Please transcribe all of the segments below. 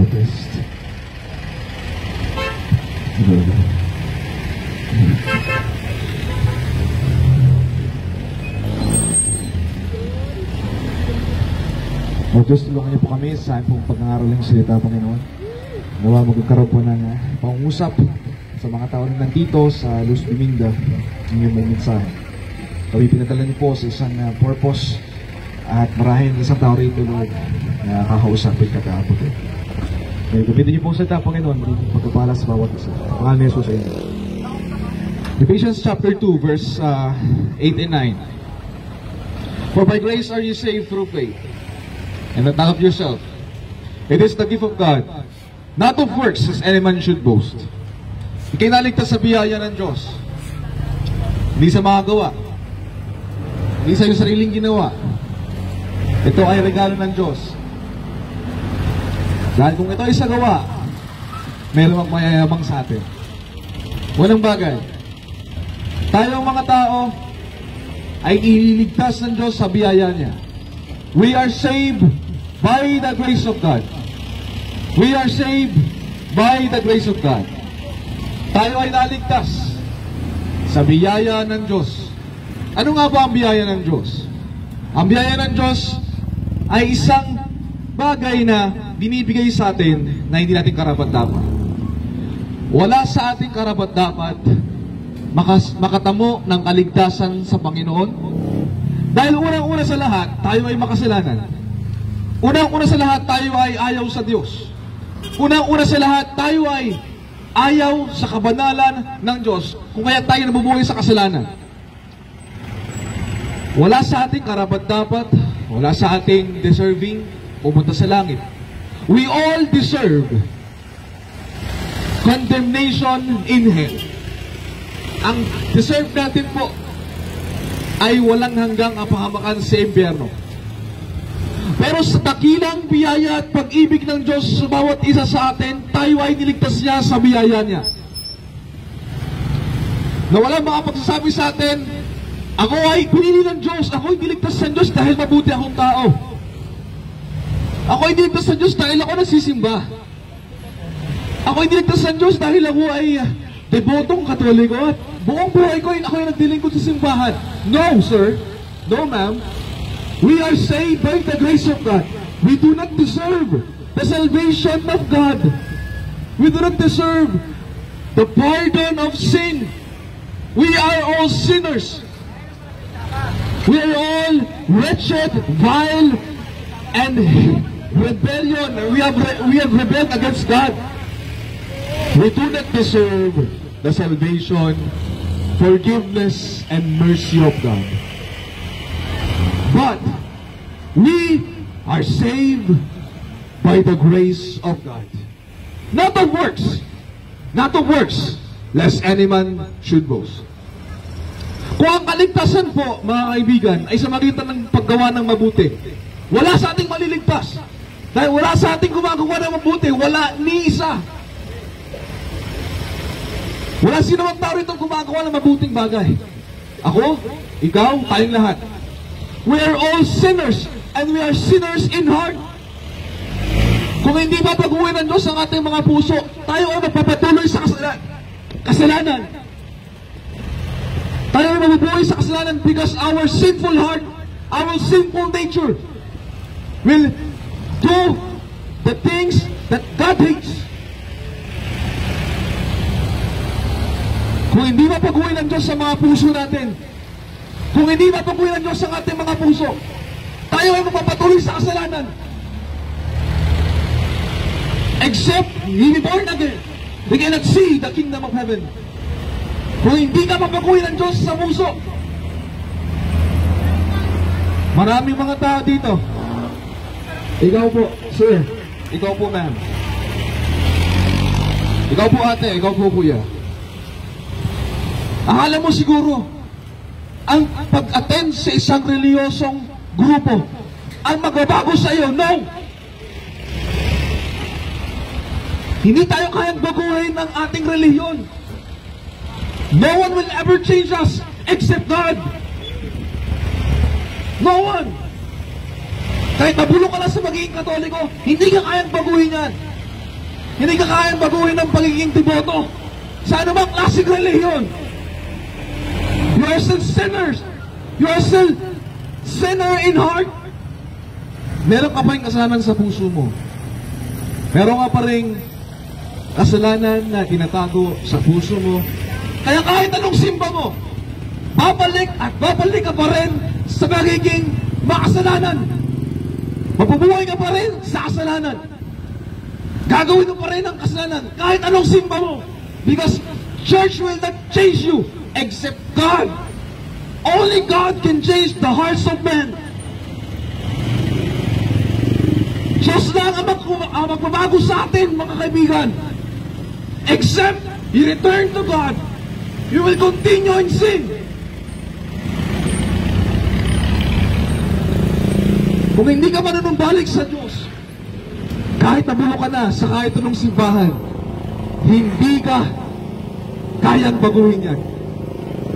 Test. O Diyos, tulungan niyo po kami sa pong pag-aaral ng salita, Panginoon. Nawa magkakaroon po ng pangungusap sa mga tao na nandito sa Luz Biminda ng inyong mensahe. Kami pinadala niyo po sa isang purpose at marahil isang tao rito, Lord, na kakausapin ka kahapon. Kaya gamitin niyo po sa salita, Panginoon, pagkapala sa bawat isa. Pangalan ni Jesus sa inyo. Ephesians chapter 2, verse 8 and 9. For by grace are you saved through faith, and not of yourself. It is the gift of God, not of works, as any man should boast. Ika'y naligtas sa biyaya ng Diyos. Hindi sa mga gawa. Hindi sa iyong sariling ginawa. Ito ay regalo ng Diyos. Dahil kung ito ay sa gawa, mayroon magmayayabang sa atin. Walang bagay. Tayong mga tao ay ililigtas ng Diyos sa biyaya niya. We are saved by the grace of God. We are saved by the grace of God. Tayo ay naligtas sa biyaya ng Diyos. Ano nga ba ang biyaya ng Diyos? Ang biyaya ng Diyos ay isang bagay na binibigay sa atin na hindi natin karapat-dapat. Wala sa ating karapat-dapat makatamo ng kaligtasan sa Panginoon. Dahil unang-una sa lahat, tayo ay makasalanan. Unang-una sa lahat, tayo ay ayaw sa Diyos. Unang-una sa lahat, tayo ay ayaw sa kabanalan ng Diyos, kung kaya tayo nabubuhay sa kasalanan. Wala sa ating karapat-dapat, wala sa ating deserving pumunta sa langit. We all deserve condemnation in hell. Ang deserve natin po ay walang hanggang apahamakan sa impyerno. Pero sa dakilang biyaya at pag-ibig ng Diyos sa bawat isa sa atin, tayo ay niligtas niya sa biyaya niya. Na walang makapagsasabi sa atin, ako ay pinili ng Diyos, ako ay niligtas ng Diyos dahil mabuti akong tao. Ako ay niligtas ng Diyos dahil ako nagsisimba. Ako ay niligtas ng Diyos dahil ako ay debotong Katoliko at buong buhay ko ako ay nagdilingkod sa simbahan. No, sir. No, ma'am. We are saved by the grace of God. We do not deserve the salvation of God. We do not deserve the pardon of sin. We are all sinners. We are all wretched, vile, and rebellion. We have rebelled against God. We do not deserve the salvation, forgiveness, and mercy of God. But we are saved by the grace of God. Not of works. Not of works, lest any man should boast. Kung ang kaligtasan po, mga kaibigan, ay sa magitan ng paggawa ng mabuti, wala sa ating maliligtas. Dahil wala sa ating gumagawa ng mabuti, wala ni isa. Wala sino mang tao rito gumagawa ng mabuting bagay. Ako, ikaw, tayong lahat. We are all sinners, and we are sinners in heart. Kung hindi mapaguhin ng Diyos ang ating mga puso, tayo ay magpapatuloy sa kasalanan. Tayo ay mabubuhay sa kasalanan because our sinful heart, our sinful nature will do the things that God hates. Kung hindi mapaguhin ng Diyos sa mga puso natin, kung hindi mapaguhin ng Diyos sa ating mga puso, tayo ay magpapatuloy sa kasalanan. Except he be born again, we cannot see the kingdom of heaven. Kung hindi ka mapaguhin ng Diyos sa puso, maraming mga tao dito. Ikaw po, sir. Ikaw po, ma'am. Ikaw po, ate. Ikaw po, kuya. Akala mo siguro, ang pag-attend sa isang reliyosong grupo, ang magbabago sa iyo. No! Hindi tayo kayang baguhin ng ating reliyon. No one will ever change us except God. No one. Kahit nabulong ka lang sa magiging Katoliko, hindi ka kayang baguhin yan. Hindi ka kayang baguhin ng pagiging deboto sa anumang klaseng relihiyon. You are still sinners. You are still sinner in heart. Meron ka pa rin kasalanan sa puso mo. Meron ka pa rin kasalanan na tinatago sa puso mo. Kaya kahit anong simba mo, babalik at babalik ka pa rin sa pagiging makasalanan. Mabubuhay ka pa rin sa kasalanan. Gagawin mo pa rin ang kasalanan kahit anong simba mo. Because church will not change you except God. Only God can change the hearts of men. Diyos lang ang magbabago sa atin, mga kaibigan. Except you return to God, you will continue in sin. Kung hindi ka manunumbalik sa Diyos, kahit nabulo ka na sa kahit anong simbahan, hindi ka kayang baguhin yan.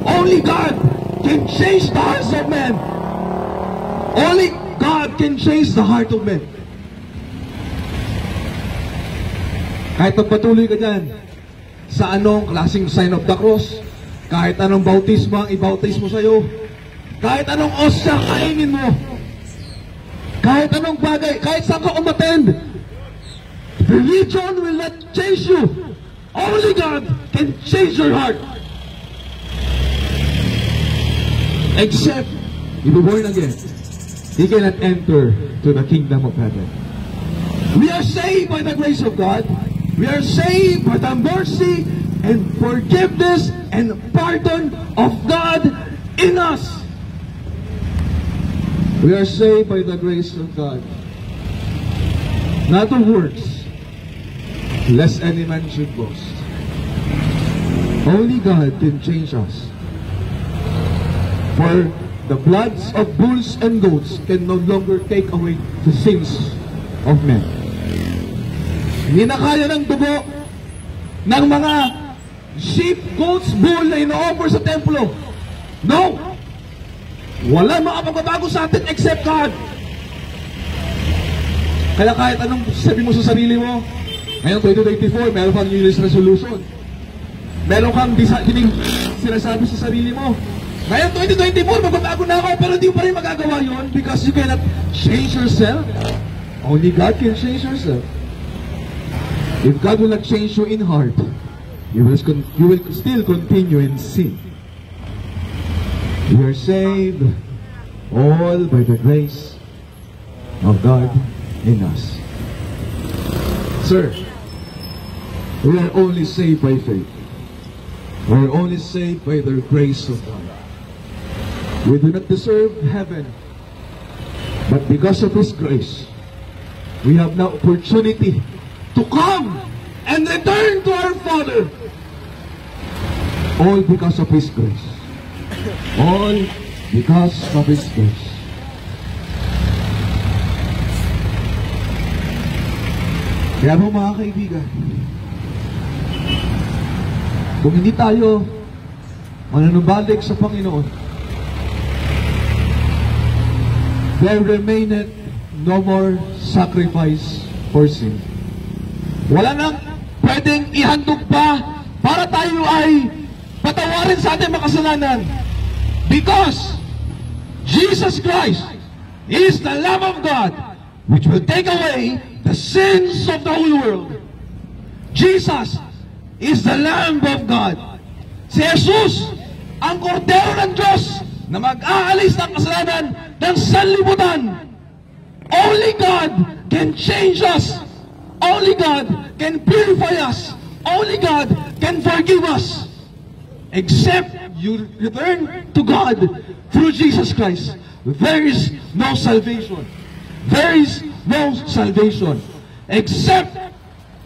Only God can change the hearts of men. Only God can change the heart of men. Kahit magpatuloy ka dyan sa anong klaseng sign of the cross, kahit anong bautismo ang ibautismo sa'yo, kahit anong osya kainin mo, kahit anong bagay, kahit saan ka umattend, religion will not change you. Only God can change your heart. Except you be born again, you cannot enter to the kingdom of heaven. We are saved by the grace of God. We are saved by the mercy and forgiveness and pardon of God in us. We are saved by the grace of God. Not of works, lest any man should boast. Only God can change us. For the bloods of bulls and goats can no longer take away the sins of men. Hindi na kaya ng dugo ng mga sheep, goats, bull na ino-offer sa templo. No! Wala makapagbabago sa atin except God. Kaya kahit anong sabi mo sa sarili mo, ngayon 2024, meron kang New Year's resolution. Meron kang sinasabi sa sarili mo, ngayon 2024, magbabago na ako, pero hindi mo pa rin magagawa yun because you cannot change yourself. Only God can change yourself. If God will not change you in heart, you will still continue in sin. We are saved all by the grace of God in us. Sir, we are only saved by faith. We are only saved by the grace of God. We do not deserve heaven, but because of His grace, we have now opportunity to come and return to our Father. All because of His grace. All because of His grace. Kaya po mga kaibigan, kung hindi tayo mananubalik sa Panginoon, there remaineth no more sacrifice for sin. Wala nang pwedeng ihandog pa para tayo ay patawarin sa ating makasalanan. Because Jesus Christ is the Lamb of God which will take away the sins of the whole world. Jesus is the Lamb of God. Si Jesus, ang kordero ng Diyos na mag-aalis ng kasalanan ng sanlibutan. Only God can change us. Only God can purify us. Only God can forgive us. Except you return to God through Jesus Christ, there is no salvation. There is no salvation. Except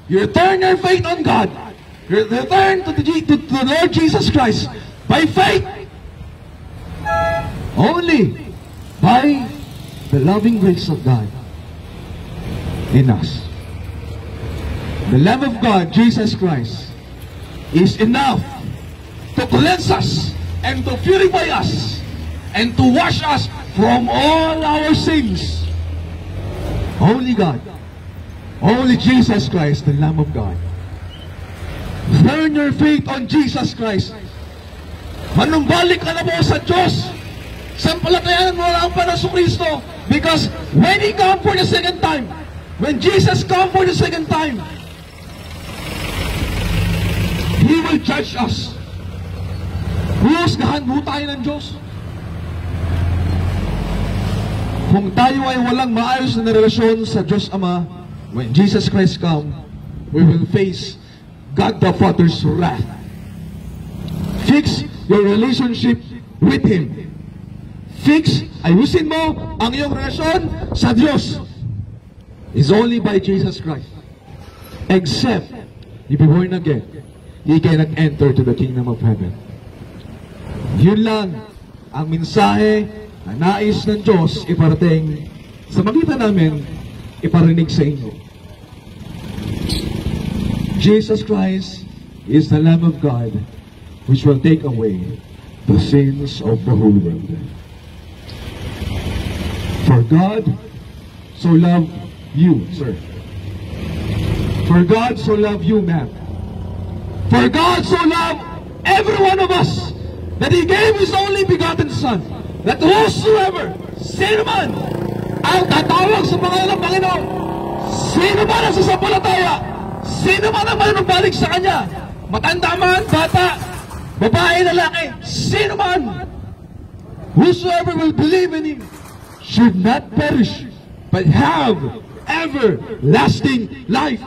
you return your faith on God. You return to the Lord Jesus Christ by faith. Only by the loving grace of God in us. The Lamb of God, Jesus Christ, is enough to cleanse us and to purify us and to wash us from all our sins. Only God Only Jesus Christ, the Lamb of God. Turn your faith on Jesus Christ. Manumbalik ka na po sa Diyos. Sampalatayanan mo lang pa ng Kristo. Because when He come for the second time, when Jesus come for the second time, He will judge us. Huwasgahan mo tayo ng Diyos. Kung tayo ay walang maayos na relasyon sa Diyos Ama, when Jesus Christ come, we will face God the Father's wrath. Fix your relationship with Him. Fix, ayusin mo ang iyong relasyon sa Diyos. It's only by Jesus Christ. Except, if you're born again, you cannot enter to the kingdom of heaven. Yun lang ang mensahe na nais ng Diyos iparating sa magitan namin, iparinig sa inyo. Jesus Christ is the Lamb of God which will take away the sins of the whole world. For God so loved you, sir. For God so loved you, ma'am. For God so loved every one of us that He gave His only begotten Son, that whosoever, sino man, ang tatawag sa pangalan ng Panginoon, sino man ang sasampalataya, sino man ang manumbalik sa Kanya, matanda man, bata, babae, lalaki, sino man, whosoever will believe in Him should not perish, but have everlasting life.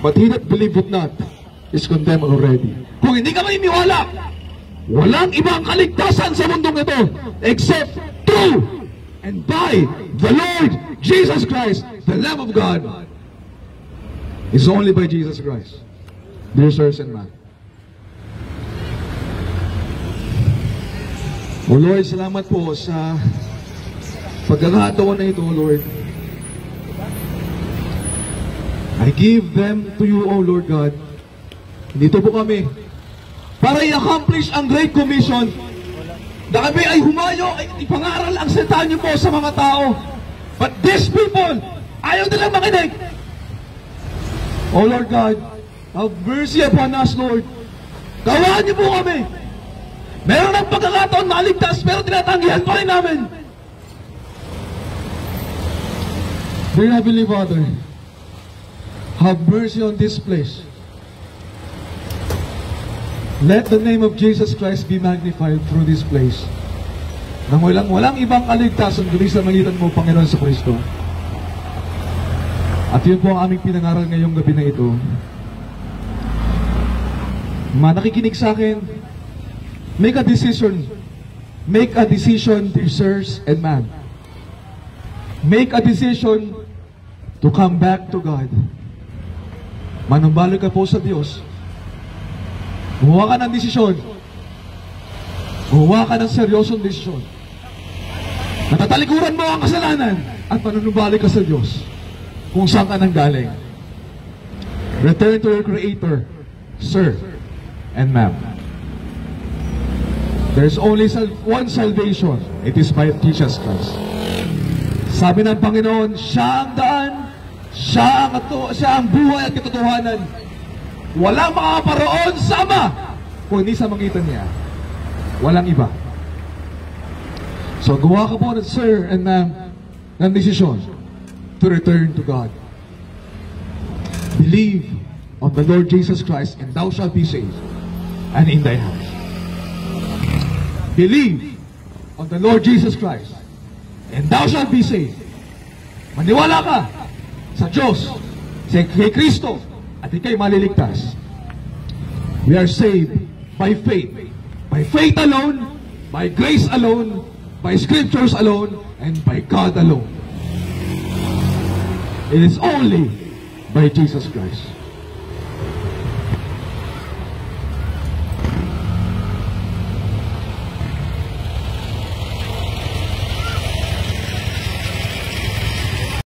But he that believeth not is condemned already. Kung hindi ka maniniwala, walang ibang kaligtasan sa mundong ito except through and by the Lord Jesus Christ, the Lamb of God. It's only by Jesus Christ. Dear sirs and ma'am. O Lord, salamat po sa pagkakataon na ito, Lord. I give them to you, O Lord God. Dito po kami para i-accomplish ang Great Commission na kami ay humayo, ay ipangaral ang salita niyo po sa mga tao. But these people, ayaw nilang makinig. O Lord God, have mercy upon us, Lord. Gawaan niyo po kami. Meron ng pagkakataon maligtas, pero tinatanggihan pa rin namin. Dear Heavenly Father, have mercy on this place. Let the name of Jesus Christ be magnified through this place. Nang walang ibang kaligtasan kundi sa magitan mo, Panginoon sa Kristo. At yun po ang aming pinangaral ngayong gabi na ito. Nakikinig sa akin, make a decision. Make a decision, dear sirs and ma'am. Make a decision to come back to God. Manumbalik ka po sa Diyos. Gumawa ka ng desisyon. Gumawa ka ng seryosong desisyon. Natatalikuran mo ang kasalanan at manunumbalik ka sa Diyos kung saan ka nang galing. Return to your Creator, sir and ma'am. There's only one salvation. It is by Jesus Christ. Sabi ng Panginoon, siya ang daan, siya ang buhay at katotohanan. Walang makaparoon sa Ama kung hindi sa magitan niya. Walang iba. So gawa ka po, sir and ma'am, ng desisyon to return to God. Believe on the Lord Jesus Christ and thou shalt be saved, and in thy house. Believe on the Lord Jesus Christ and thou shalt be saved. Maniwala ka sa Diyos, kay Kristo, at ikay maliligtas. We are saved by faith. By faith alone, by grace alone, by scriptures alone, and by God alone. It is only by Jesus Christ.